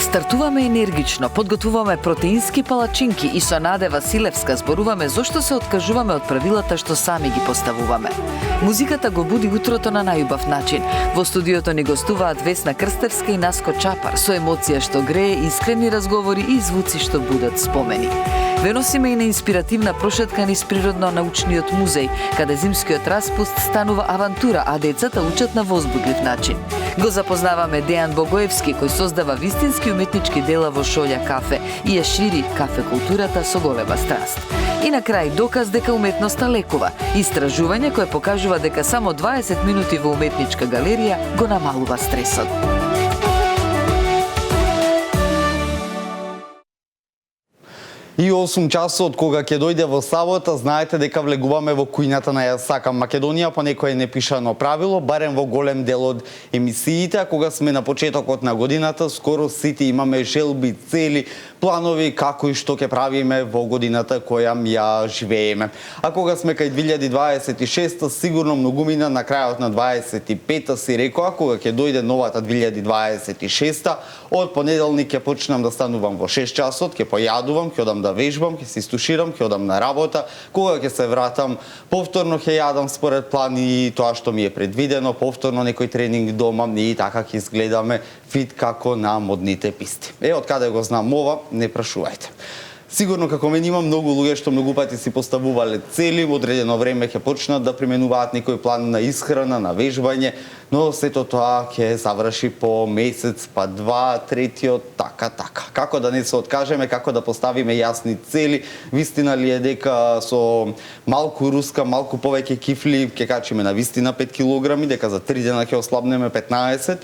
Стартуваме енергично, подготвуваме протеински палачинки и со Наде Василевска зборуваме зошто се откажуваме од правилата што сами ги поставуваме. Музиката го буди утрото на најубав начин. Во студиото ни гостуваат Весна Крстевска и Наско Чапар со емоција што грее, искрени разговори и звуци што будат спомени. Ве носиме и на инспиративна прошетка низ природно-научниот музеј, каде зимскиот распуст станува авантура, а децата учат на возбудлив начин. Го запознаваме Дејан Богоевски, кој создава вистински уметнички дела во Шолја кафе и ја шири кафе културата со голема страст. И на крај доказ дека уметноста лекува. Истражување кое покажува дека само 20 минути во уметничка галерија го намалува стресот. И 8 часот кога ќе дојде во сабота, знаете дека влегуваме во кујната на Ја сакам Македонија по некое непишано правило, барем во голем дел од емисиите, а кога сме на почетокот на годината, скоро сите имаме желби, цели, планови како и што ќе правиме во годината која ја живееме. А кога сме кај 2026-та, сигурно многумина на крајот на 25-та си рекоа, кога ќе дојде новата 2026-та, од понеделник ќе почнам да станувам во 6 часот, ќе појадувам, ќе одам да вежбам, ќе се истуширам, ќе одам на работа, кога ќе се вратам, повторно ќе јадам според план и тоа што ми е предвидено, повторно некој тренинг дома и така ќе изгледаме фит како на модните писти. Од каде го знам ова, не прашувајте. Сигурно како мене има многу луѓе што многу пати си поставувале цели, во одредено време ќе почнат да применуваат некој план на исхрана, на вежбање, но сето тоа ќе заврши по месец, па два, третиот, така. Како да не се откажеме, како да поставиме јасни цели, вистина ли е дека со малку руска, малку повеќе кифли ќе качиме на вистина 5 килограми, дека за 3 дена ќе ослабнеме 15.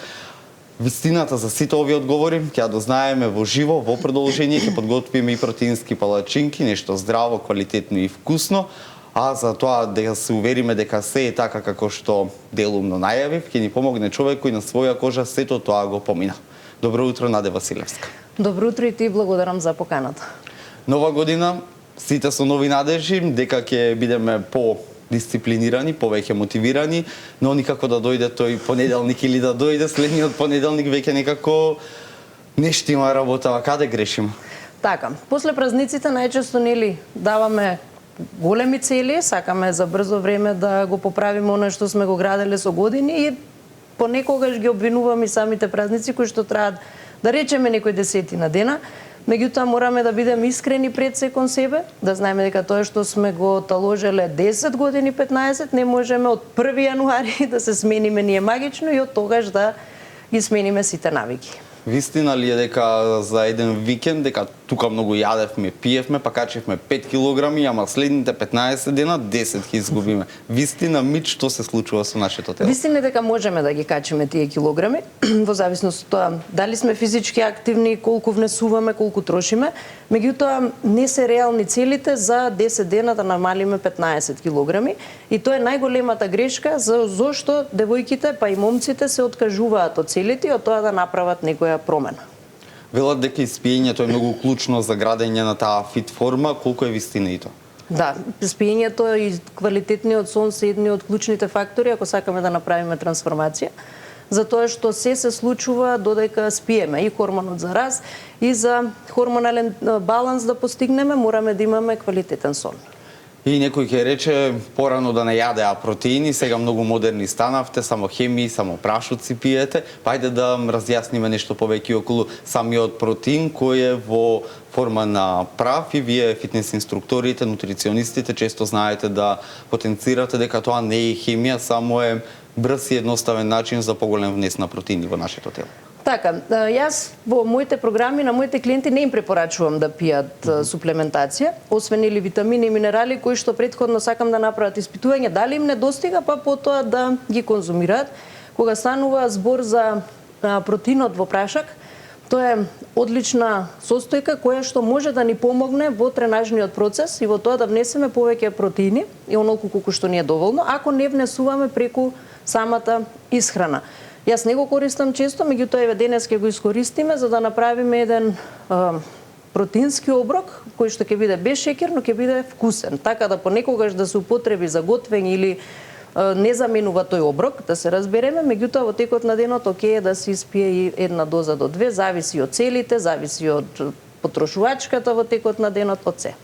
Вистината за сите овие одговори ќе ја дознаеме во живо, во продолжение, ќе подготвиме и протеински палачинки, нешто здраво, квалитетно и вкусно, а за тоа да се увериме дека се е така како што делумно најавив, ќе ни помогне човек кој на своја кожа сето тоа го помина. Добро утро, Наде Василевска. Добро утро и ти, благодарам за поканата. Нова година, сите со нови надежи, дека ќе бидеме дисциплинирани, повеќе мотивирани, но никако да дојде тој понеделник или да дојде следниот понеделник веќе некако нешто има работа, каде грешим? Така, после празниците најчесто нели даваме големи цели, сакаме за брзо време да го поправиме оно што сме го граделе со години и понекогаш ги обвинуваме и самите празници кои што траат да речеме некој десетина дена. Меѓутоа мораме да бидеме искрени пред се кон себе, да знаеме дека тоа што сме го таложеле 10 години, 15, не можеме од 1 јануари да се смениме ние магично и од тогаш да ги смениме сите навики. Вистина ли е дека за еден викенд, дека тука многу јадевме, пиевме, па качевме 5 килограми, ама следните 15 дена 10 ќе изгубиме. Вистина мит што се случува со нашето тело? Вистина дека можеме да ги качиме тие килограми, во зависност од тоа дали сме физички активни, колку внесуваме, колку трошиме, меѓутоа не се реални целите за 10 дена да намалиме 15 килограми и тоа е најголемата грешка зошто девојките па и момците се откажуваат од целите и од тоа да направат некоја промена. Велат дека испиењето е многу клучно за градење на таа фит форма, колку е вистина и тоа? Да, спиењето и квалитетниот сон се едни од клучните фактори ако сакаме да направиме трансформација, затоа што се случува додека спиеме и хормонот за раст и за хормонален баланс да постигнеме, мораме да имаме квалитетен сон. И некој ќе рече порано да не јадеа протеини, сега многу модерни станавте, само хемии, само прашуци пиете. Па ајде да разјасниме нешто повеќе околу самиот протеин кој е во форма на прав и вие фитнес инструкторите, нутриционистите често знаете да потенцирате дека тоа не е хемија, само е брз и едноставен начин за поголем внес на протеини во нашето тело. Така, јас во моите програми на моите клиенти не им препорачувам да пијат суплементација, освен или витамини и минерали кои што претходно сакам да направат испитување дали им недостига, па потоа да ги конзумираат. Кога станува збор за протеинот во прашак, тоа е одлична состојка која што може да ни помогне во тренажниот процес и во тоа да внесеме повеќе протеини и онолку колку што ни е доволно, ако не внесуваме преку самата исхрана. Јас не го користам често, меѓутоа еве денес ќе го искористиме за да направиме еден протеински оброк кој што ќе биде без шеќер, но ќе биде вкусен, така да понекогаш да се употреби за готвење или не заменува тој оброк, да се разбереме, меѓутоа во текот на денот окей е да се испие и 1 доза до 2, зависи од целите, зависи од потрошувачката во текот на денот, од се.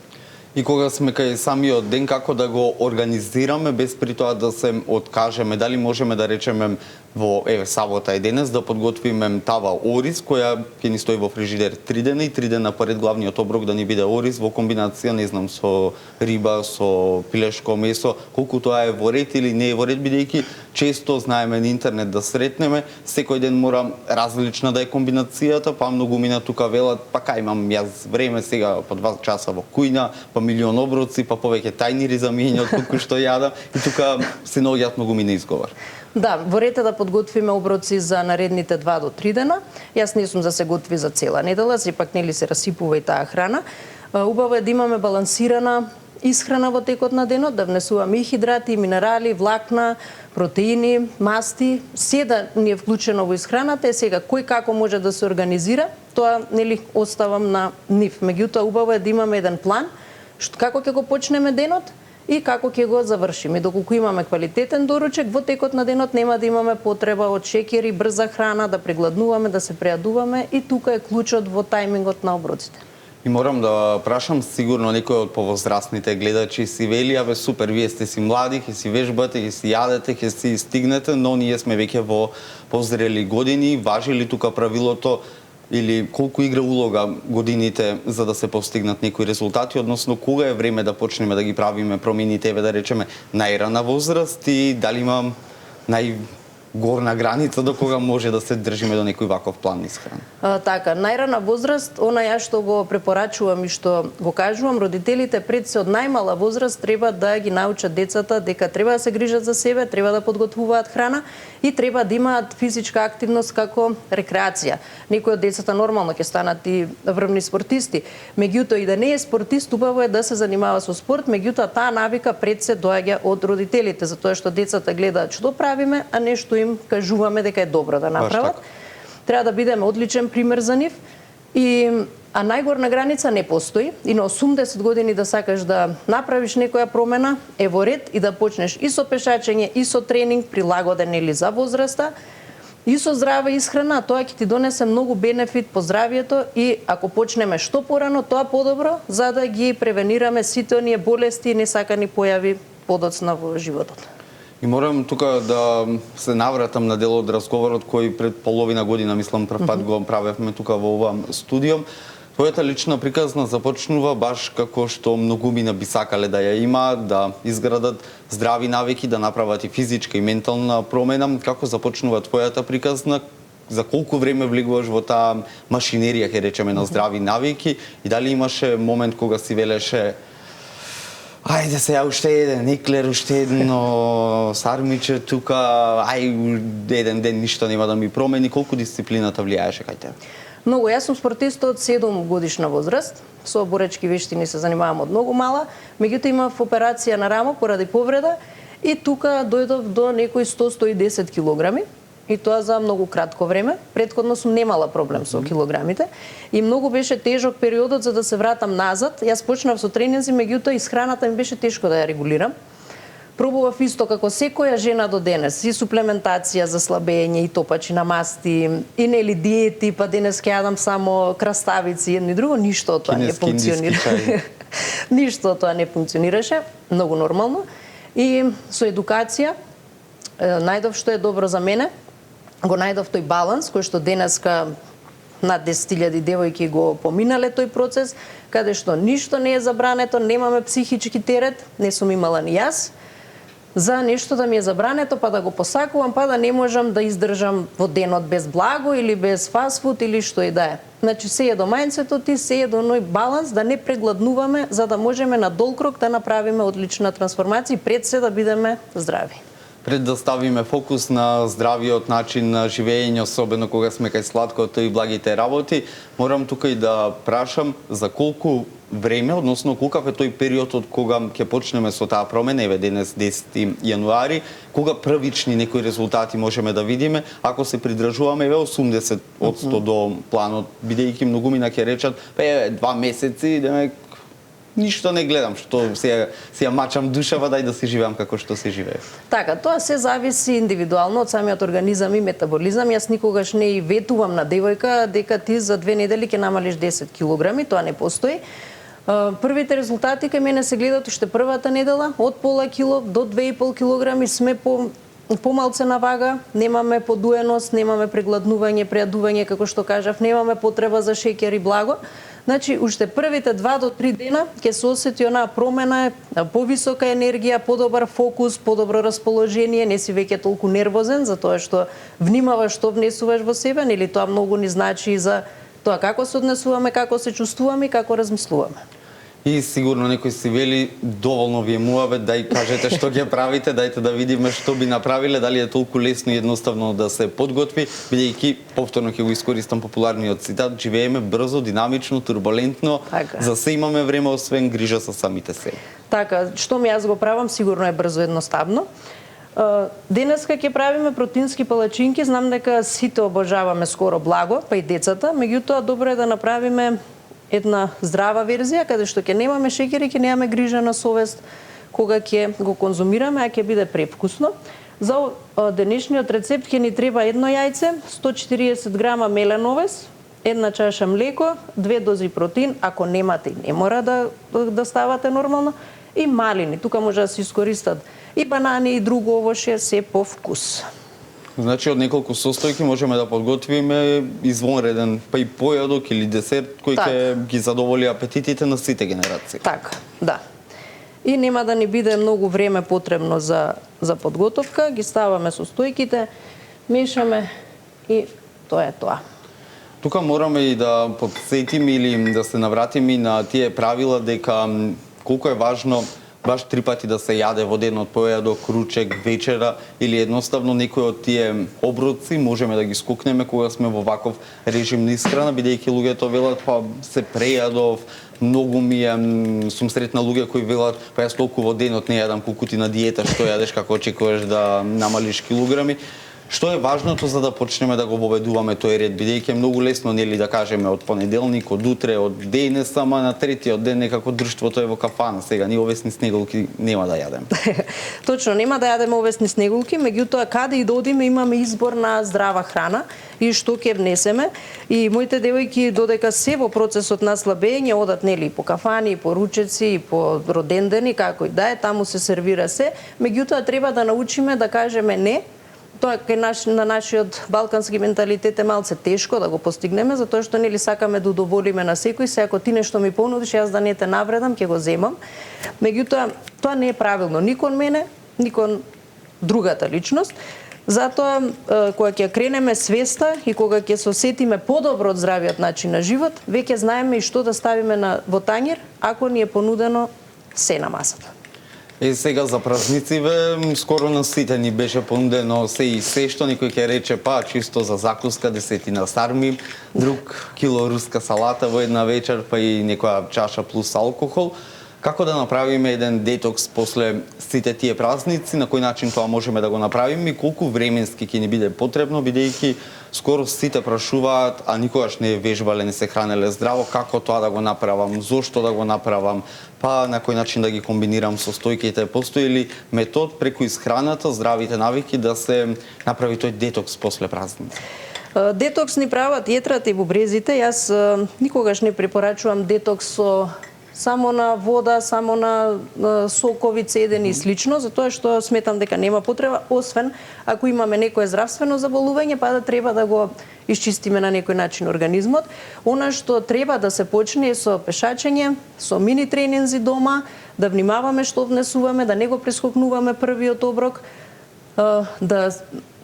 И кога сме кај самиот ден, како да го организираме без при тоа да се откажеме, дали можеме да речеме во сабота и денес да подготвиме тава ориз која ќе ни стои во фрижидер 3 дена и 3 дена пред главниот оброк да ни биде ориз во комбинација, не знам, со риба, со пилешко месо, колку тоа е во ред или не е во ред, бидејќи често знаеме на интернет да сретнеме, секој ден мора различна да е комбинацијата, па многумина тука велат, па кај имам јас време сега по 2 часа во кујна, па милион оброци, па повеќе тајнири за мијање од колку што јадам, и тука се наоѓаат многумина изговор. Да, во ред е да подготвиме оброци за наредните 2 до 3 дена. Јас не сум за се готви за цела недела, сепак нели се расипува и таа храна. Убаво е да имаме балансирана исхрана во текот на денот, да внесуваме и хидрати, и минерали, влакна, протеини, масти, се да ни е вклучено во исхраната. Е сега кој како може да се организира, тоа нели оставам на нив. Меѓутоа убаво е да имаме еден план како ќе го почнеме денот и како ќе го завршиме. Доколку имаме квалитетен доручек, во текот на денот нема да имаме потреба од шеќери, брза храна, да прегладнуваме, да се преадуваме, и тука е клучот во тајмингот на оброците. И морам да прашам, сигурно некој од повозрастните гледачи си вели, абе супер, вие сте си млади, ќе си вежбате, ќе си јадете, ќе си стигнете, но ние сме веќе во позрели години. Важи ли тука правилото или колку игра улога годините за да се постигнат некои резултати, односно кога е време да почнеме да ги правиме промените, да речеме најрана возраст, и дали имам горна граница до кога може да се држиме до некој ваков план исхрана? Така, најрана возраст, она ја што го препорачувам и што го кажувам, родителите пред се од најмала возраст треба да ги научат децата дека треба да се грижат за себе, треба да подготвуваат храна и треба да имаат физичка активност како рекреација. Некои од децата нормално ќе станат и врвни спортисти, меѓутоа и да не е спортист, убаво е да се занимава со спорт, меѓутоа таа навика пред се доаѓа од родителите, затоа што децата гледаат што правиме, а не што им кажуваме дека е добро да направат. Треба да бидеме одличен пример за нив, а најгорна граница не постои, и на 80 години да сакаш да направиш некоја промена е во ред, и да почнеш и со пешачење, и со тренинг прилагоден или за возраста, и со здрава исхрана, тоа ќе ти донесе многу бенефит по здравието, и ако почнеме што порано, тоа подобро, за да ги превенираме сите оние болести и несакани појави подоцна во животот. И морам тука да се навратам на дел од разговорот кој пред половина година, мислам, прв пат го правевме тука во ова студио. Твојата лична приказна започнува баш како што многумина би сакале да ја има, да изградат здрави навики, да направат и физичка и ментална промена. Како започнува твојата приказна? За колку време влегуваш во таа машинерија, ќе речеме, на здрави навики, и дали имаше момент кога си велеше ајде сега уште еден еклер, уште едно сармиче тука, еден ден ништо нема да ми промени, колку дисциплината влијаеше кај тебе? Многу, јас сум спортист од 7 годишна возраст, со боречки вештини се занимавам од многу мала, меѓутоа имав операција на рамо поради повреда и тука дојдов до некои 100-110 килограми, и тоа за многу кратко време. Претходно сум немала проблем со килограмите и многу беше тежок периодот за да се вратам назад. Јас почнав со тренинзи, меѓутоа исхраната ми беше тешко да ја регулирам. Пробував исто како секоја жена до денес, и суплементација за слабење, и топачи на масти, и нели диети, па денес ќе јадам само краставици, едно и друго, ништо од тоа не функционира. Ништо од тоа не функционираше, многу нормално. И со едукација најдов што е добро за мене, го најдов тој баланс кој што денеска над 10.000 девојки го поминале тој процес, каде што ништо не е забрането, немаме психички терет, не сум имала ни јас, за нешто да ми е забрането, па да го посакувам, па да не можам да издржам во денот без благо или без фастфуд или што и да е. Значи се е до мајндсетот и се е до оној баланс да не прегладнуваме, за да можеме на долг рок да направиме одлична трансформација и пред се да бидеме здрави. Пред да ставиме фокус на здравиот начин на живење, особено кога сме кај сладкото и благите работи, морам тука и да прашам за колку време, односно колкав е тој период од кога ќе почнеме со таа промена, еве денес 10 јануари, кога првични некои резултати можеме да видиме, ако се придржуваме еве 80% до планот, бидејќи многумина ќе речат, еве 2 месеци, демек ништо не гледам, што си ја мачам душава, дај да си живеам како што се живее. Така, тоа се зависи индивидуално од самиот организам и метаболизам. Јас никогаш не и ветувам на девојка дека ти за 2 недели ќе намалиш 10 килограми, тоа не постои. Првите резултати кај мене се гледат уште првата недела, од пола кило до 2,5 килограми сме помалце на вага, немаме подуеност, немаме прегладнување, преадување, како што кажав, немаме потреба за шеќер и благо. Значи, уште првите 2 до 3 дена ќе се осети онаа промена, повисока енергија, подобар фокус, подобро расположение, не си веќе толку нервозен, затоа што внимаваш што внесуваш во себе, нели тоа многу ни значи за тоа како се однесуваме, како се чувствуваме и како размислуваме. И сигурно некој си вели, доволно ви е муавет, дај кажете што ќе правите, дајте да видиме што би направиле, дали е толку лесно и едноставно да се подготви, бидејќи повторно ќе го искористам популарниот цитат, живееме брзо, динамично, турбулентно, за се имаме време освен грижа за самите себе. Така, што ми јас го правам, сигурно е брзо едноставно. Денеска ќе правиме протеински палачинки, знам дека сите обожаваме скоро благо, па и децата, меѓутоа добро е да направиме една здрава верзија, каде што ќе немаме шеќер и ќе немаме грижа на совест кога ќе го конзумираме, а ќе биде превкусно. За денешниот рецепт ќе ни треба едно јајце, 140 грама мелен овес, една чаша млеко, 2 дози протеин, ако немате не мора да ставате нормално, и малини. Тука може да се искористат и банани и друго овошје, се по вкус. Значи, од неколку состојки можеме да подготвиме извонреден па и појадок или десерт кој ќе ги задоволи апетитите на сите генерации. Така, да. И нема да ни биде многу време потребно за подготовка. Ги ставаме состојките, мешаме и тоа е тоа. Тука мораме и да подсетиме или да се навратиме на тие правила дека колку е важно баш 3 пати да се јаде во денот појадок, ручек, вечера или едноставно некој од тие оброци можеме да ги скокнеме кога сме во ваков режим на исхрана, бидејќи луѓето велат па се прејадов, многу ми е, сум сретна луѓе кои велат па јас толку во денот не јадам колку ти на диета, што јадеш како очекуваш да намалиш килограми. Што е важното за да почнеме да го воведуваме тој ред, бидејќи е многу лесно нели да кажеме од понеделник, од утре, од денес, ама на третиот ден некако друштвото е во кафана. Сега ни овесни снеголки нема да јадеме. Точно, нема да јадеме овесни снеголки, меѓутоа каде и да одиме имаме избор на здрава храна и што ќе внесеме. И моите девојки додека се во процесот на слабење одат нели по кафани, по ручеци, по родендени, како и да е, таму се сервира се, меѓутоа треба да научиме да кажеме не. Тоа на нашиот балкански менталитет е малце тешко да го постигнеме, затоа што нели сакаме да удоволиме на секој, се ако ти нешто ми понудиш, јас да не те навредам, ќе го земам. Меѓутоа, тоа не е правилно ни кон мене, ни кон другата личност. Затоа, кога ќе кренеме свеста и кога ќе се осетиме подобро од здравиот начин на живот, веќе знаеме и што да ставиме во тањер, ако ни е понудено се на масата. Сега за празнициве, скоро на сите ни беше понудено се и се што никој ќе рече па чисто за закуска 10 сарми, друг кило руска салата во една вечер, па и некоја чаша плюс алкохол. Како да направиме еден детокс после сите тие празници, на кој начин тоа можеме да го направиме и колку временски ќе ни биде потребно, бидејќи скоро сите прашуваат, а никогаш не вежбале, не се хранеле здраво, како тоа да го направам, зошто да го направам, па на кој начин да ги комбинирам состојките. Постои ли метод преку исхраната, здравите навики да се направи тој детокс после празници? Детокс ни прават јетрата и бубрезите. Јас никогаш не препорачувам детокс само на вода, само на сокови, цедени и слично, затоа што сметам дека нема потреба, освен ако имаме некое здравствено заболување, па да треба да го исчистиме на некој начин организмот. Она што треба да се почне е со пешачење, со мини тренинзи дома, да внимаваме што внесуваме, да не го прескокнуваме првиот оброк,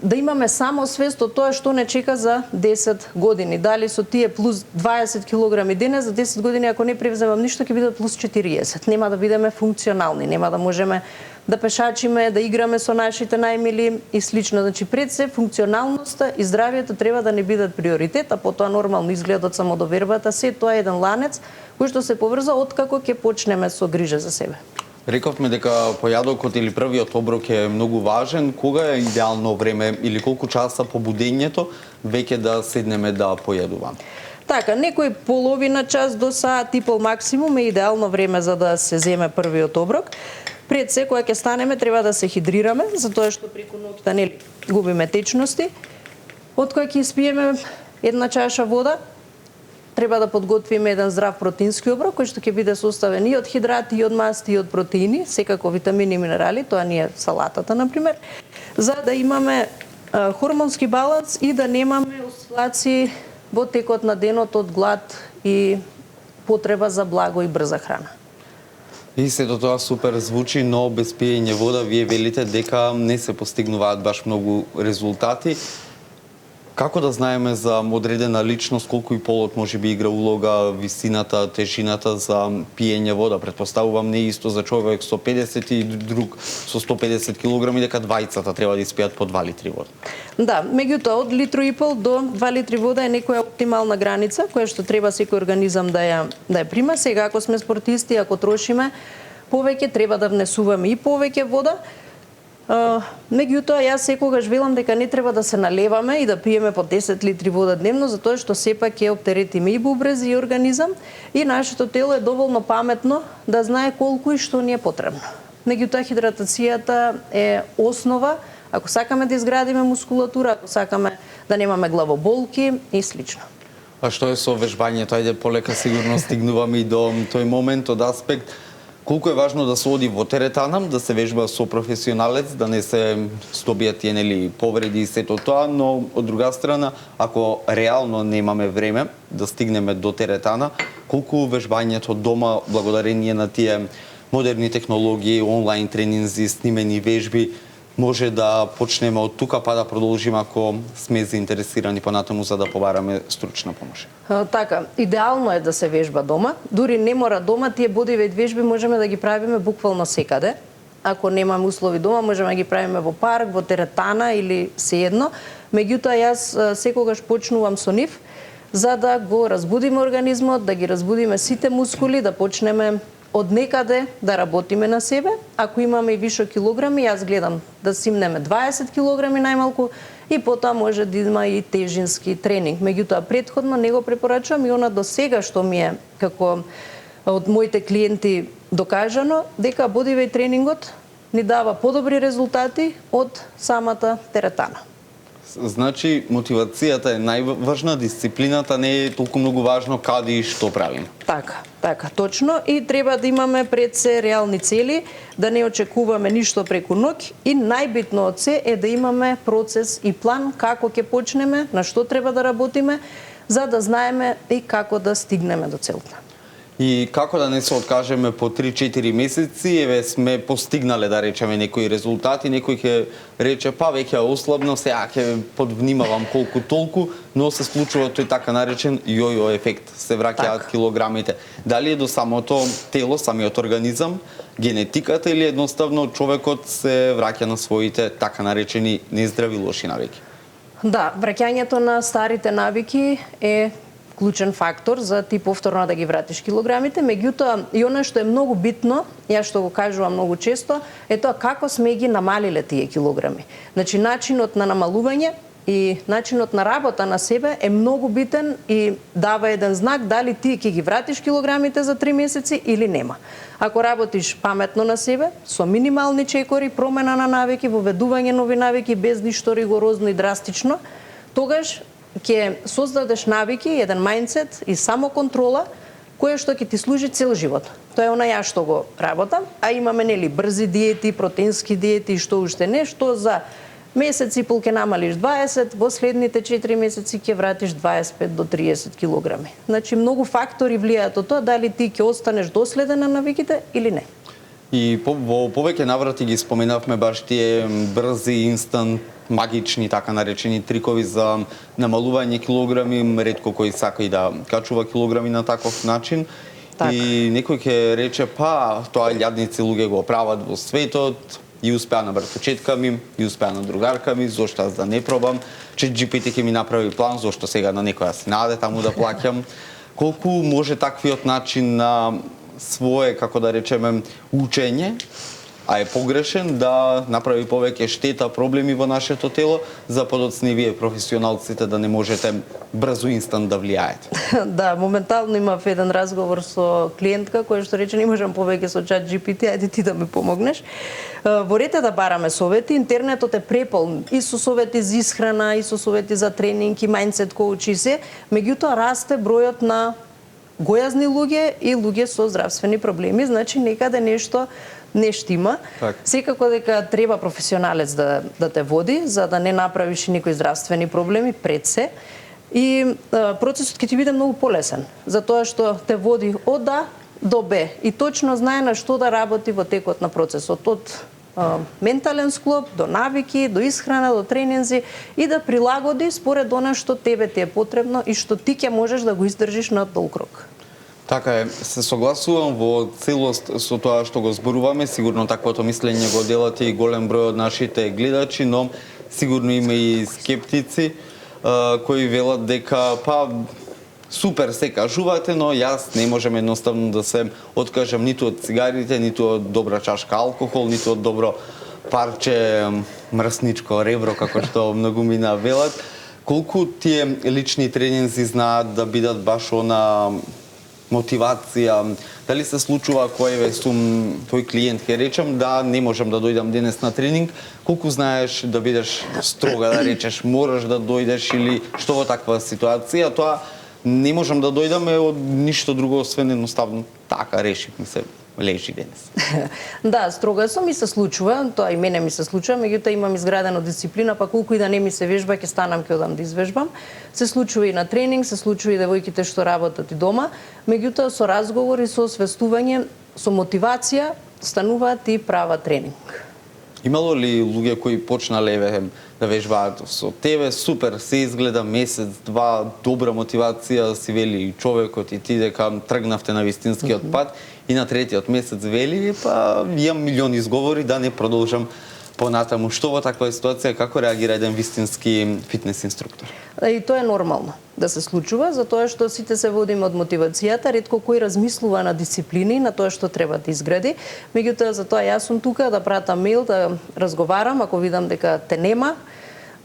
да имаме само свест од тоа што не чека за 10 години. Дали со тие плюс 20 килограми денес, за 10 години ако не превземам ништо, ќе бидат плюс 40. Нема да бидеме функционални, нема да можеме да пешачиме, да играме со нашите најмили и слично. Значи, пред се, функционалноста и здравието треба да не бидат приоритет, а потоа нормално изгледот, самодовербата, се тоа е еден ланец кој што се поврза откако ќе почнеме со грижа за себе. Рековме дека појадокот или првиот оброк е многу важен. Кога е идеално време или колку часа по будењето веќе да седнеме да поедуваме? Така, некој половина час до саат и пол максимум е идеално време за да се земе првиот оброк. Пред се, кога ќе станеме, треба да се хидрираме, затоа што преку ноќта нели губиме течности. Од кога ќе испиеме една чаша вода, треба да подготвиме еден здрав протеински оброк, кој што ќе биде составен и од хидрати, и од масти, и од протеини, секако витамини и минерали, тоа ни е салатата, например, за да имаме хормонски баланс и да немаме осцилации во текот на денот од глад и потреба за благо и брза храна. И сето тоа супер звучи, но без пиење вода вие велите дека не се постигнуваат баш многу резултати. Како да знаеме за одредена личност колку и полот може би игра улога, висината, тежината за пиење вода? Претпоставувам не исто за човек со 50 и друг со 150 кг дека двајцата треба да испијат по 2 литри вода. Да, меѓутоа од литро и пол до 2 литри вода е некоја оптимална граница која што треба секој организам да ја прима. Сега ако сме спортисти, ако трошиме повеќе, треба да внесуваме и повеќе вода. Меѓутоа, јас секогаш велам дека не треба да се налеваме и да пиеме по 10 литри вода дневно, затоа што сепак ќе оптеретиме и бубрези и организам и нашето тело е доволно паметно да знае колку и што ни е потребно. Меѓутоа, хидратацијата е основа ако сакаме да изградиме мускулатура, ако сакаме да немаме главоболки и слично. А што е со вежбањето? Ајде полека сигурно стигнуваме и до тој момент од аспект. Колку е важно да се оди во теретана, да се вежба со професионалец, да не се здобијат тие нели повреди и сето тоа, но од друга страна, ако реално немаме време да стигнеме до теретана, колку вежбањето дома благодарение на тие модерни технологии, онлайн тренинзи, снимени вежби, може да почнеме од тука па да продолжиме ако сме заинтересирани понатаму за да побараме стручна помош. Така, идеално е да се вежба дома. Дури не мора дома, тие бодивейт вежби можеме да ги правиме буквално секаде. Ако немаме услови дома, можеме да ги правиме во парк, во теретана или сеедно. Меѓутоа, јас секогаш почнувам со нив за да го разбудиме организмот, да ги разбудиме сите мускули, да почнеме од некаде да работиме на себе. Ако имаме и вишок килограми, јас гледам да симнеме 20 килограми најмалку и потоа може да има и тежински тренинг. Меѓутоа, претходно не го препорачувам и она до сега што ми е како од моите клиенти докажано, дека бодивејт тренингот ни дава подобри резултати од самата теретана. Значи, мотивацијата е најважна, дисциплината не е толку многу важно каде и што правим. Така, точно. И треба да имаме пред се реални цели, да не очекуваме ништо преку ноќ и најбитно од се е да имаме процес и план како ќе почнеме, на што треба да работиме, за да знаеме и како да стигнеме до целта. И како да не се откажеме по 3-4 месеци, еве сме постигнале да речеме некои резултати, некој ќе рече па веќе ослабно, сега ќе подвнимавам колку толку, но се случува тој така наречен јојо ефект, се враќаат килограмите. Дали е до самото тело, самиот организам, генетиката или едноставно човекот се враќа на своите така наречени нездрави лоши навики? Да, враќањето на старите навики е клучен фактор за ти повторно да ги вратиш килограмите, меѓутоа и она што е многу битно, јас што го кажувам многу често, е тоа како сме ги намалиле тие килограми. Значи начинот на намалување и начинот на работа на себе е многу битен и дава еден знак дали ти ќе ги вратиш килограмите за 3 месеци или нема. Ако работиш паметно на себе, со минимални чекори, промена на навики, воведување нови навики без ништо ригорозно и драстично, тогаш ќе создадеш навики, еден мајндсет и самоконтрола, која што ќе ти служи цел живот. Тоа е она ја што го работам, а имаме нели брзи диети, протеински диети и што уште не, што за месец и пол ќе намалиш 20, во следните 4 месеци ќе вратиш 25 до 30 килограми. Значи многу фактори влијаат од тоа дали ти ќе останеш доследен на навиките или не. И во повеќе наврати ги споменавме баш тие брзи, инстант, магични, така наречени трикови за намалување килограми, ретко кој сака и да качува килограми на таков начин. Так. И некој ќе рече, па, тоа илјадници луѓе го прават во светот, и успеа на братовчетка ми, и успеа на другарка ми, зошто аз да не пробам, ChatGPT ќе ми направи план, зошто сега на некоја си наде таму да плаќам. Колку може таквиот начин на свое, како да речеме, учење, а е погрешен, да направи повеќе штета, проблеми во нашето тело, за подоцни вие професионалците да не можете брзо инстант да влијаете. Да, моментално имав еден разговор со клиентка која што рече не можам повеќе со ChatGPT, ајде ти да ми помогнеш. Ворете да бараме совети, интернетот е преполн и со совети за исхрана, и со совети за тренинг, и мајндсет коучи се, меѓутоа расте бројот на гојазни луѓе и луѓе со здравствени проблеми, значи некаде нешто не штима. Секако дека треба професионалец да те води, за да не направиш никои здравствени проблеми пред се. И процесот ќе ти биде многу полесен, затоа што те води од А до Б и точно знае на што да работи во текот на процесот, од ментален склоп, до навики, до исхрана, до тренинзи и да прилагоди според она што тебе ти е потребно и што ти ќе можеш да го издржиш на долг рок. Така е, се согласувам во целост со тоа што го зборуваме, сигурно таквото мислење го делат и голем број од нашите гледачи, но сигурно има и скептици кои велат дека супер се кажувате, но јас не можам едноставно да се откажам ниту од цигарите, ниту од добра чашка алкохол, ниту од добро парче мрсничко ребро, како што многумина велат. Колку тие лични тренинзи знаат да бидат баш она мотивација? Дали се случува кој сум тој клиент, ќе речам да не можам да дојдам денес на тренинг, колку знаеш да бидеш строга, да речеш мораш да дојдеш или што во таква ситуација, тоа не можам да дојдаме од ништо друго освен едноставно така решив ми се лежи денес. Да, строга сум и се случува, тоа и мене ми се случува, меѓутоа имам изградена дисциплина, па колку и да не ми се вежба, ќе станам, ќе одам да извежбам. Се случува и на тренинг, се случува и девојките што работат и дома, меѓутоа со разговори, со освестување, со мотивација стануваат и прават тренинг. Имало ли луѓе кои почнале да вежбаат со тебе, супер, се изгледа месец, два, добра мотивација, си вели и човекот и ти дека тргнавте на вистинскиот пат и на третиот месец вели, имам милиони изговори да не продолжам понатаму. Што во таква ситуација, како реагира еден вистински фитнес инструктор? И тоа е нормално да се случува, затоа што сите се водиме од мотивацијата, ретко кој размислува на дисциплини, на тоа што треба да изгради. Меѓутоа, затоа јас сум тука да пратам мејл, да разговарам, ако видам дека те нема,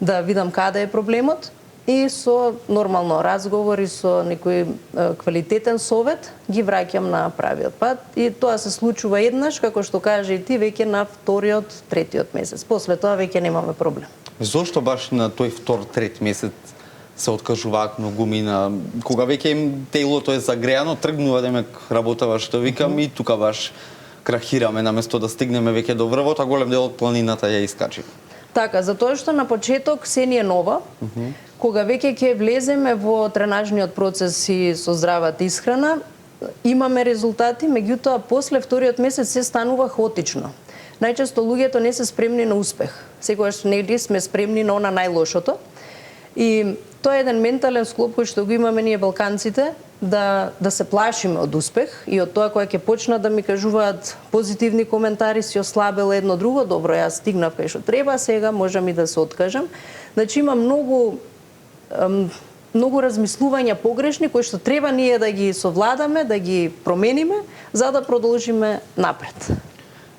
да видам каде е проблемот и со нормално разговор и со некој квалитетен совет ги враќам на правиот пат. И тоа се случува еднаш, како што кажа и ти, веќе на вториот, третиот месец. После тоа веќе немаме проблем. Зошто баш на тој втор, трет месец се откажуваат многумина, кога веќе им телото е загреано, тргнува демек работава што викам и тука баш крахираме, наместо да стигнеме веќе до врвот, а голем дел од планината ја искачи. Така, затоа што на почеток се ни е нова, кога веќе ќе влеземе во тренажниот процес и со здравата исхрана, имаме резултати, меѓутоа после вториот месец се станува хаотично. Најчесто луѓето не се спремни на успех. Секогаш негде сме спремни на она најлошото. И тоа е еден ментален склоп кој што го имаме ние балканците, да се плашиме од успех и од тоа кога ќе почнат да ми кажуваат позитивни коментари, си ослабело едно друго, добро, јас стигнав кај што треба, сега можам и да се откажам. Значи има многу размислувања погрешни кои што треба ние да ги совладаме, да ги промениме за да продолжиме напред.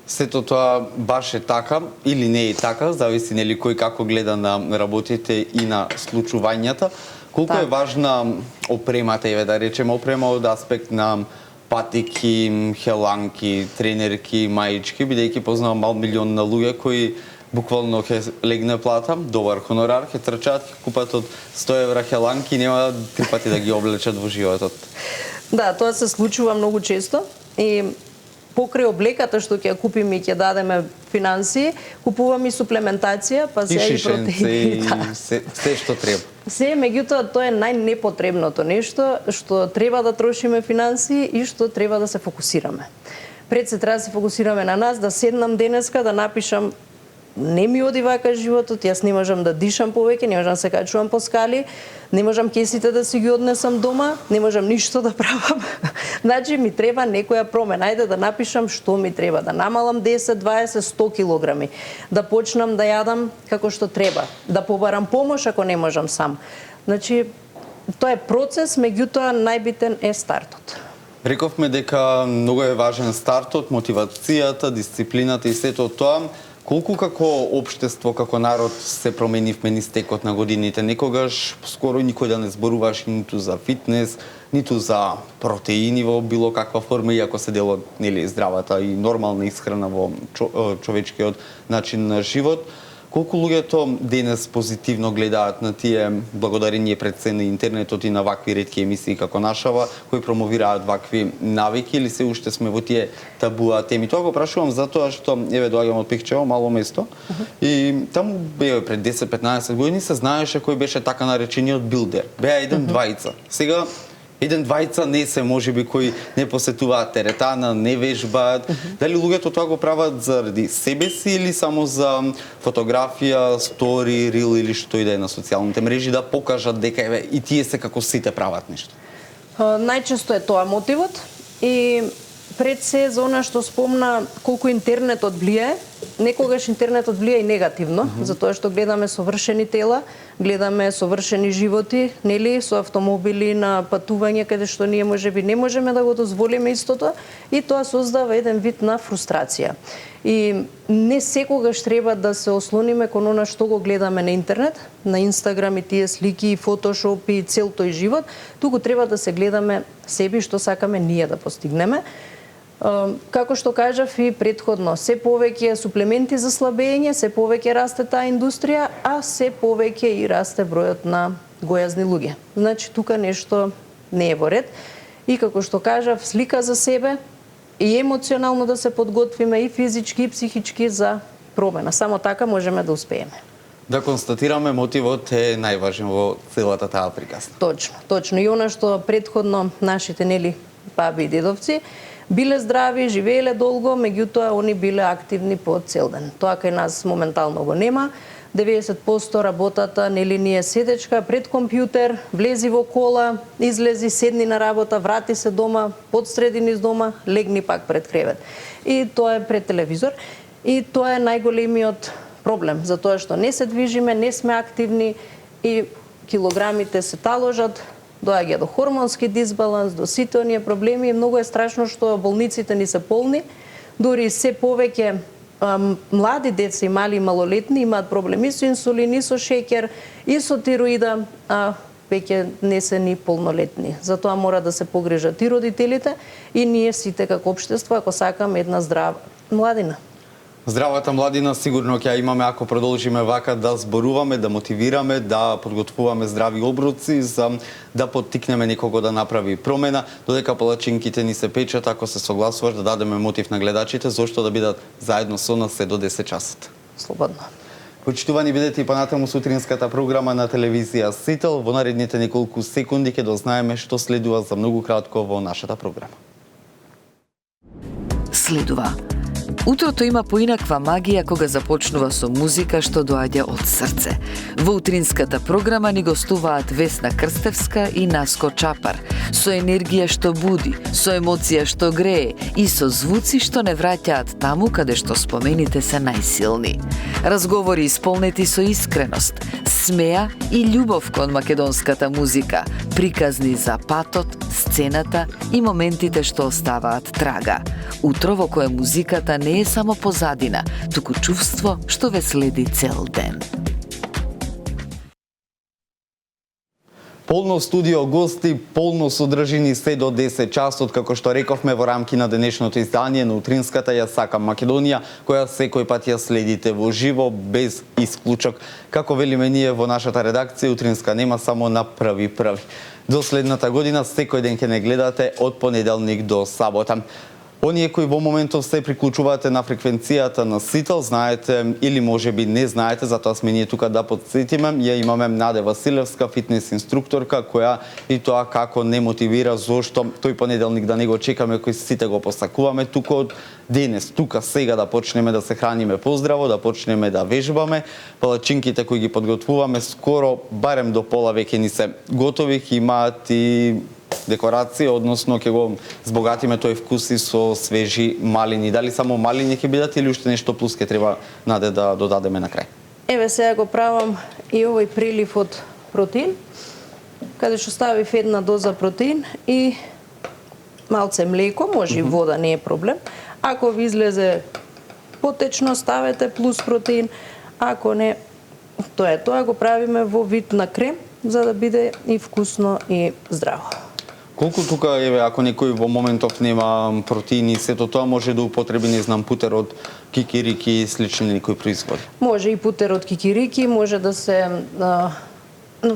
Сето тоа баш е така или не е така, зависи нели кој како гледа на работите и на случувањата. Колку е важна опремата, да речеме опрема од аспект на патики, хеланки, тренерки, маички, бидејќи познавам мал милион на луѓе кои буквално ќе легне плата, добар хонорар, ќе трчаат, ќе купат од 100 евра хеланки и нема 3 пати да ги облечат во животот. Да, тоа се случува многу често и покрај облеката што ќе купиме и ќе дадеме финанси, купуваме и суплементација, па се и протеини. Се што треба. Се, меѓутоа, тоа е најнепотребното нешто што треба да трошиме финанси и што треба да се фокусираме. Пред се треба да се фокусираме на нас, да седнам денеска, да напишам не ми оди вака животот, јас не можам да дишам повеќе, не можам да се качувам по скали, не можам кесите да си ги однесам дома, не можам ништо да правам. Значи ми треба некоја промена. Ајде да напишам што ми треба, да намалам 10, 20, 100 килограми, да почнам да јадам како што треба, да побарам помош ако не можам сам. Значи тоа е процес, меѓутоа најбитен е стартот. Рековме дека многу е важен стартот, мотивацијата, дисциплината и сето тоа. Колку како општество, како народ се променивме низ текот на годините? Некогаш скоро никој да не зборуваш ниту за фитнес, ниту за протеини во било каква форма, иако се дел од здравата и нормална исхрана во човечкиот начин на живот. Колку луѓето денес позитивно гледаат на тие, благодарение пред се на интернетот и на вакви ретки емисии како нашава, кои промовираат вакви навики, или се уште сме во тие табуа теми? Тоа го прашувам затоа што, доаѓам од Пихчево, мало место, и таму беа пред 10-15 години се знаеше кој беше така наречениот билдер. Беа еден двајца. Сега еден двајца не се, можеби, кои не посетуваат теретана, не вежбаат. Дали луѓето тоа го прават заради себе си или само за фотографија, стори, рил или што и да е на социјалните мрежи, да покажат дека и тие се како сите прават нешто? Најчесто е тоа мотивот и пред се за она што спомна колку интернетот влијае, некогаш интернетот влијае и негативно, затоа што гледаме совршени тела, гледаме совршени животи, нели, со автомобили на патување каде што ние можеби не можеме да го дозволиме истото, и тоа создава еден вид на фрустрација. И не секогаш треба да се ослониме кон она што го гледаме на интернет, на Инстаграм и тие слики и фотошоп и цел тој живот, туку треба да се гледаме себе што сакаме ние да постигнеме. Како што кажав и претходно, се повеќе суплементи за слабење, се повеќе расте таа индустрија, а се повеќе и расте бројот на гојазни луѓе. Значи, тука нешто не е во ред. И како што кажав, слика за себе и емоционално да се подготвиме и физички и психички за промена. Само така можеме да успееме. Да констатираме, мотивот е најважен во целата таа приказна. Точно. И она што претходно нашите, нели, баби и дедовци биле здрави, живееле долго, меѓутоа они биле активни по цел ден. Тоа кај нас моментално го нема. 90% работата, нели, ни е седечка пред компјутер, влези во кола, излези, седни на работа, врати се дома, подсреди низ дома, легни пак пред кревет. И тоа е пред телевизор. И тоа е најголемиот проблем, затоа што не се движиме, не сме активни и килограмите се таложат, доаѓа до хормонски дисбаланс, до сите оние проблеми, и многу е страшно што болниците ни се полни, дури се повеќе млади деца и мали и малолетни имаат проблеми со инсулин, и со шеќер, и со тироида, а веќе не се ни полнолетни. Затоа мора да се погрижат и родителите и ние сите како општество, ако сакаме една здрава младина. Здравата младина сигурно ќе имаме ако продолжиме вака да зборуваме, да мотивираме, да подготвуваме здрави оброци за да поттикнеме некого да направи промена, додека палачинките ни се печат, ако се согласуваш да дадеме мотив на гледачите, зошто да бидат заедно со нас се до 10 часот. Слободно. Почитувани, бидете и понатаму сутринската програма на телевизија Сител. Во наредните неколку секунди ќе дознаеме што следува за многу кратко во нашата програма. Следува. Утрото има поинаква магија кога започнува со музика што доаѓа од срце. Во утринската програма ни гостуваат Весна Крстевска и Наско Чапар, со енергија што буди, со емоција што грее и со звуци што не враќаат таму каде што спомените се најсилни. Разговори исполнети со искреност, смеа и љубов кон македонската музика, приказни за патот, сцената и моментите што оставаат трага. Утро во кое музиката не е само позадина, туку чувство што ве следи цел ден. Полно студио гости, полно содржини се до 10 часот, како што рековме во рамки на денешното издание на утринската Ја сакам Македонија, која секој пат ја следите во живо, без исклучок. Како велиме ние во нашата редакција, утринска нема само на први. До следната година секој ден ќе не гледате од понеделник до сабота. Оние кои во моментов се приклучувате на фреквенцијата на Сител, знаете или можеби не знаете, затоа сме ние тука да подсетиме, ја имаме Наде Василевска, фитнес инструкторка, која и тоа како не мотивира, зошто тој понеделник да не го чекаме, кој сите го посакуваме, туку од денес, тука, сега да почнеме да се храниме поздраво, да почнеме да вежбаме. Палачинките кои ги подготвуваме скоро, барем до пола веќе ни се готови, имаат и декорација, односно ќе го збогатиме тој вкус и со свежи малини. Дали само малини ќе бидат или уште нешто плюс ќе треба, Наде, да додадеме на крај? Еве сега го правам и овој прилив од протеин, каде што ставив една доза протеин и малце млеко, може и вода, не е проблем. Ако ви излезе потечно, ставете плюс протеин. Ако не, тоа го правиме во вид на крем, за да биде и вкусно и здраво. Колку тука, еве, ако некој во моментов нема протеини, сето тоа може да употреби, не знам, путер од кикирики и слични некои производи? Може и путер од кикирики, може да се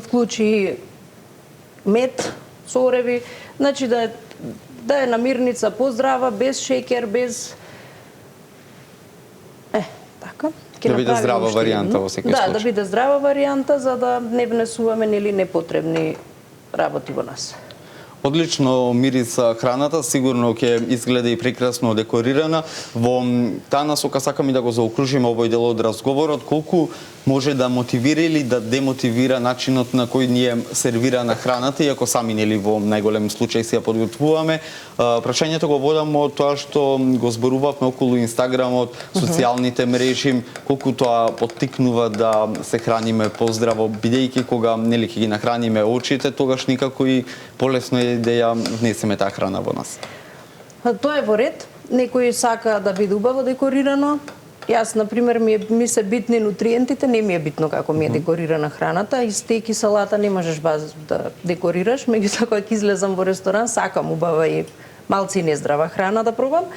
вклучи мед, сореви, значи да е намирница поздрава, без шеќер, без така. Да биде здрава варијанта во секој случај. Да биде здрава варијанта за да не внесуваме нели непотребни работи во нас. Одлично мириса храната, сигурно ќе изгледа и прекрасно декорирана. Во таа насока сакам и да го заокружиме овој дел од разговорот, колку може да мотивира или да демотивира начинот на кој ни е сервирана храната, иако сами нели во најголем случај се ја подготвуваме. Прашањето го водам од тоа што го зборувавме околу Инстаграмот, социјалните мрежи, колку тоа поттикнува да се храниме поздраво, бидејќи кога нели ќе ги нахраниме очите, тогаш никако и полесно е да ја внесеме таа храна во нас. Тоа е во ред. Некој сака да биде убаво декорирано. Јас, например, ми се битни нутриентите, не ми е битно како ми е декорирана храната. И стејк и салата не можеш баз да декорираш, меѓутоа кога ќе излезам во ресторан, сакам убава и малци нездрава храна да пробам.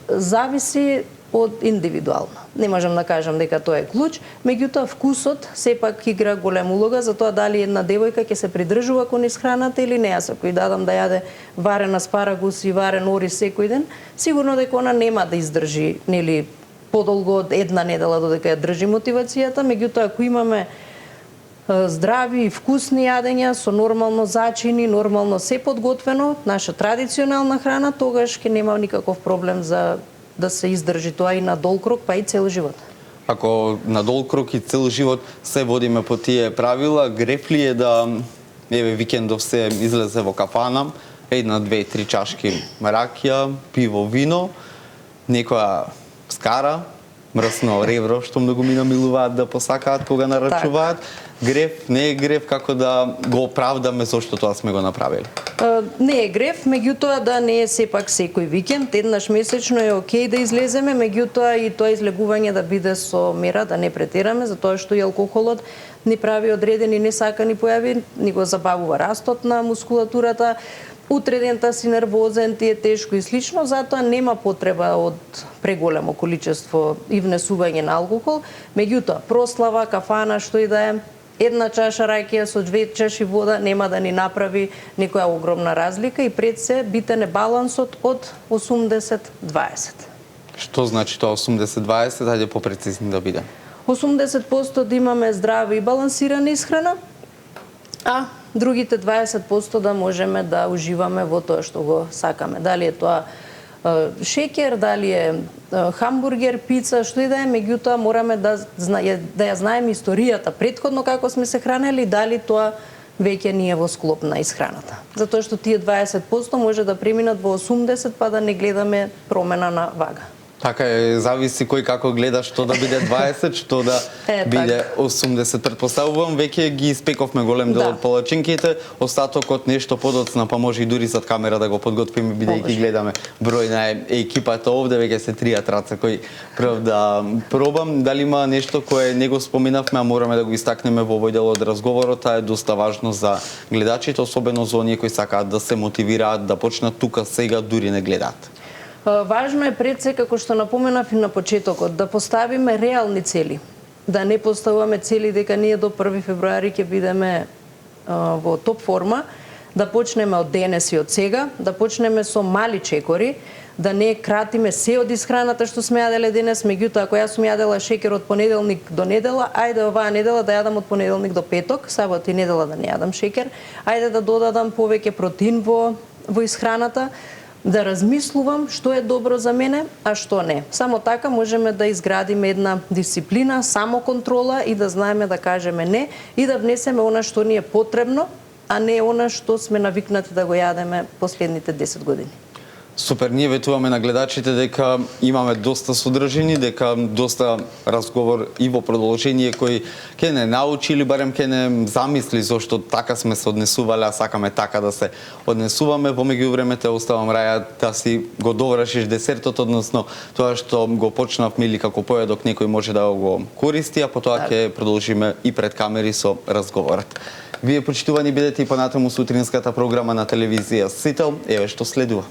Зависи од индивидуално. Не можам да кажам дека тоа е клуч, меѓутоа вкусот сепак игра голема улога за тоа дали една девојка ќе се придржува кон исхраната или не. Јас ако ја дадам да јаде варен аспарагус и варен ориз секој ден, сигурно дека она нема да издржи нели подолго од една недела додека ја држи мотивацијата, меѓутоа ако имаме здрави и вкусни јадења со нормално зачини, нормално се подготвено, наша традиционална храна, тогаш ќе нема никаков проблем за да се издржи тоа и на дол крок, па и цел живот. Ако на дол крок и цел живот се водиме по тие правила, греф ли е да еве викендов се излезе во кафана, една, две, три чашки ракија, пиво, вино, некоја скара, мрсно ребро, што многу ми намилуваат да посакаат кога нарачуваат. Греф, не е греф, како да го оправдаме зошто тоа сме го направили? Не е греф, меѓутоа да не е сепак секој викенд, еднаш месечно е окей да излеземе, меѓутоа и тоа излегување да биде со мера, да не претераме, затоа што и алкохолот ни прави одредени несакани појави, ни го забавува растот на мускулатурата, утре дента си нервозен, ти е тешко и слично, затоа нема потреба од преголемо количество и внесување на алкохол, меѓутоа прослава, кафана, што и да е, една чаша раќија со 2 чаши вода нема да ни направи некоја огромна разлика и пред се битен е балансот од 80-20. Што значи тоа 80-20? Ајде попрецизни да биде. 80% да имаме здрава и балансирана исхрана, а другите 20% да можеме да уживаме во тоа што го сакаме. Дали е тоа шеќер, дали е хамбургер, пица, што и да е, меѓутоа мораме да ја знаеме историјата претходно како сме се хранели, дали тоа веќе ни е во склоп на исхраната. Затоа што тие 20% може да преминат во 80% па да не гледаме промена на вага. Така е, зависи кој како гледа што да биде 20, што да биде 80. Претпоставувам, веќе ги испековме голем дел од палачинките, остатокот нешто подоцна, па може и дури зад камера да го подготвиме, бидејќи гледаме број на екипата овде, веќе се тријат раца кои прв да пробам. Дали има нешто кое не го споменавме, а мораме да го истакнеме во овој дел од разговорот, таа е доста важно за гледачите, особено за оние кои сакаат да се мотивираат, да почнат тука сега, дури не гледаат. Важно е пред се, како што напоменав и на почетокот, да поставиме реални цели. Да не поставуваме цели дека ние до 1 февруари ќе бидеме во топ форма, да почнеме од денес и од сега, да почнеме со мали чекори, да не кратиме се од исхраната што сме јаделе денес, меѓутоа ако јас сум јадела шеќер од понеделник до недела, ајде оваа недела да јадам од понеделник до петок, сабота и недела да не јадам шеќер, ајде да додадам повеќе протеин во исхраната, да размислувам што е добро за мене, а што не. Само така можеме да изградиме една дисциплина, самоконтрола и да знаеме да кажеме не и да внесеме она што ни е потребно, а не она што сме навикнати да го јадеме последните 10 години. Супер, ние ветуваме на гледачите дека имаме доста содржини, дека доста разговор и во продолжение кој ќе не научи или барем ќе не замисли зошто така сме се однесувале, а сакаме така да се однесуваме. Во меѓувреме оставам Раја да си го довршиш десертот, односно тоа што го почнавме или како поедок некој може да го користи, а потоа ќе продолжиме и пред камери со разговорот. Вие почитувани бидете и понатаму сутринската програма на телевизија Сител, еве што следува.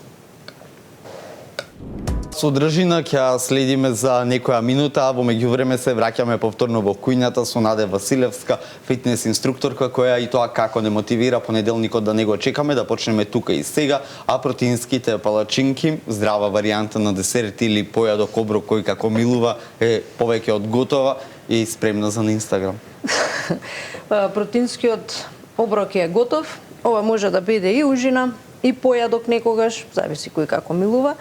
Содржина ќе следиме за некоја минута, а во меѓувреме се враќаме повторно во кујната со Наде Василевска, фитнес инструкторка, која и тоа како не мотивира понеделникот да не го чекаме, да почнеме тука и сега, а протеинските палачинки, здрава варијанта на десерт или појадок оброк кој како милува, е повеќе од готова и спремна за на Инстаграм. Протеинскиот оброк е готов. Ова може да биде и ужина, и појадок некогаш, зависи кој како милува.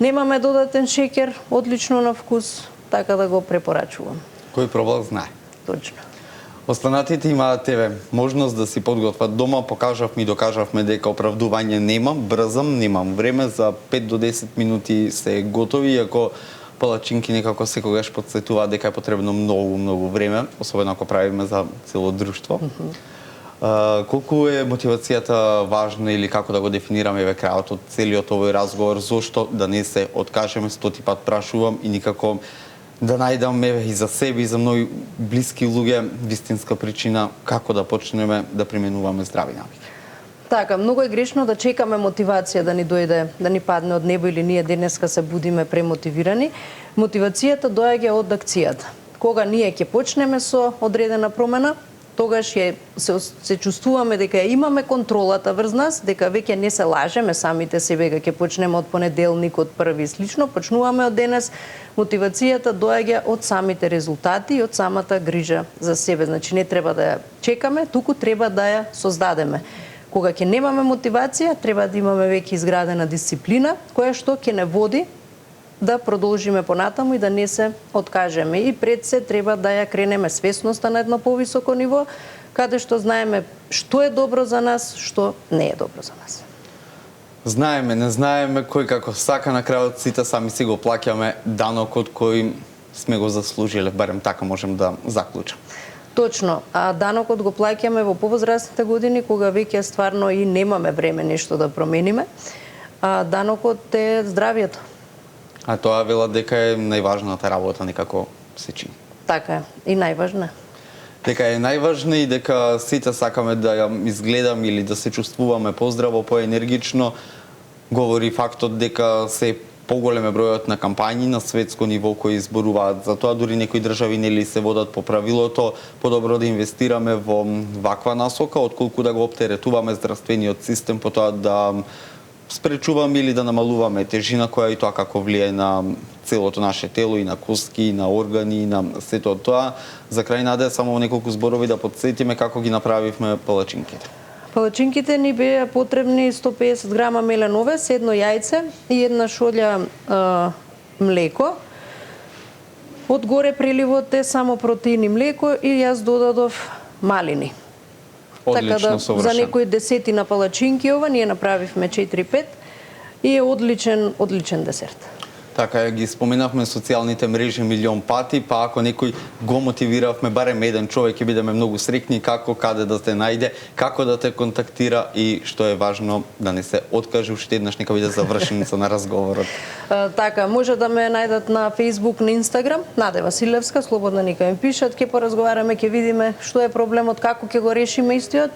Немаме додатен шеќер, одлично на вкус, така да го препорачувам. Кој пробал знае. Точно. Останатите имаат можност да си подготват дома, покажавме и докажавме дека оправдување немам, брзам, немам време, за 5 до 10 минути се готови, иако палачинки некако секогаш потсетуваат дека е потребно многу време, особено ако правиме за цело друштво. Колку е мотивацијата важна или како да го дефинираме ве крајот од целиот овој разговор, зошто да не се откажеме, стоти пат прашувам и никако да најдаме и за себе и за многи блиски луѓе вистинска причина како да почнеме да применуваме здрави навики. Така, многу е грешно да чекаме мотивација да ни дојде, да ни падне од небо или ние денеска се будиме премотивирани. Мотивацијата доаѓа од акцијата. Кога ние ќе почнеме со одредена промена, тогаш се чувствуваме дека имаме контролата врз нас, дека веќе не се лажеме самите себе, дека ќе почнеме од понеделник, од први и слично, почнуваме од денес. Мотивацијата доаѓа од самите резултати и од самата грижа за себе. Значи не треба да ја чекаме, туку треба да ја создадеме. Кога ќе немаме мотивација, треба да имаме веќе изградена дисциплина, која што ќе не води да продолжиме понатаму и да не се откажеме. И пред се треба да ја кренеме свесноста на едно повисоко ниво, каде што знаеме што е добро за нас, што не е добро за нас. Знаеме, не знаеме, кој како сака, на крајот сите сами си го плаќаме данокот кој сме го заслужиле, барем така можем да заклучам. Точно, а данокот го плаќаме во повозрастните години, кога веќе стварно и немаме време нешто да промениме. А данокот е здравието. А тоа велат дека е најважната работа некако се чини. Така е, и најважна. Дека е најважна и дека сите сакаме да ја изгледаме или да се чувствуваме поздраво, поенергично. Говори фактот дека се поголем е бројот на кампањи на светско ниво кои изборуваат за тоа, дури некои држави нели се водат по правилото, подобро да инвестираме во ваква насока, отколку да го оптеретуваме здравствениот систем, потоа да спречуваме или да намалуваме тежина која и тоа како влие на целото наше тело и на коски, и на органи, и на сето тоа. За крај, Наде, само неколку зборови да подсетиме како ги направивме палачинките. Палачинките ни беа потребни 150 грама мелен овес, едно јајце и една шолја млеко. Одгоре преливот е само протеин и млеко и јас додадов малини. Одлично, така да совршено. за некои десетина палачинки ова ние направивме 4-5 и е одличен десерт. Така ги споменавме социјалните мрежи милион пати, па ако некој го мотивиравме барем еден човек, ќе бидеме многу среќни како, каде да те најде, како да те контактира и што е важно да не се откаже уште еднаш, нека биде завршеница на разговорот. Така, може да ме најдат на Facebook, на Instagram, Наде Василевска, слободно нека ми пишат, ќе поразговараме, ќе видиме што е проблемот, како ќе го решиме истиот.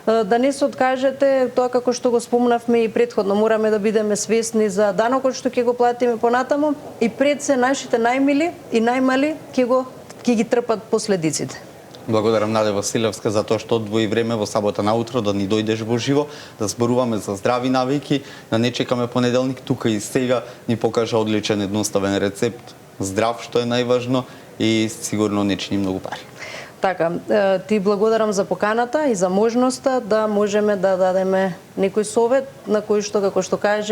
Да не се откажете, тоа како што го спомнавме и претходно, мораме да бидеме свесни за данокот што ќе го платиме понатаму и пред се нашите најмили и најмали ќе ги трпат последиците. Благодарам, Наде Василевска, за тоа што одвои време во сабота наутро да ни дојдеш во живо, да зборуваме за здрави навики, да не чекаме понеделник, тука и сега ни покажа одличен едноставен рецепт, здрав што е најважно и сигурно не чини многу пари. Така, ти благодарам за поканата и за можноста да можеме да дадеме некој совет на кој што, како што каже,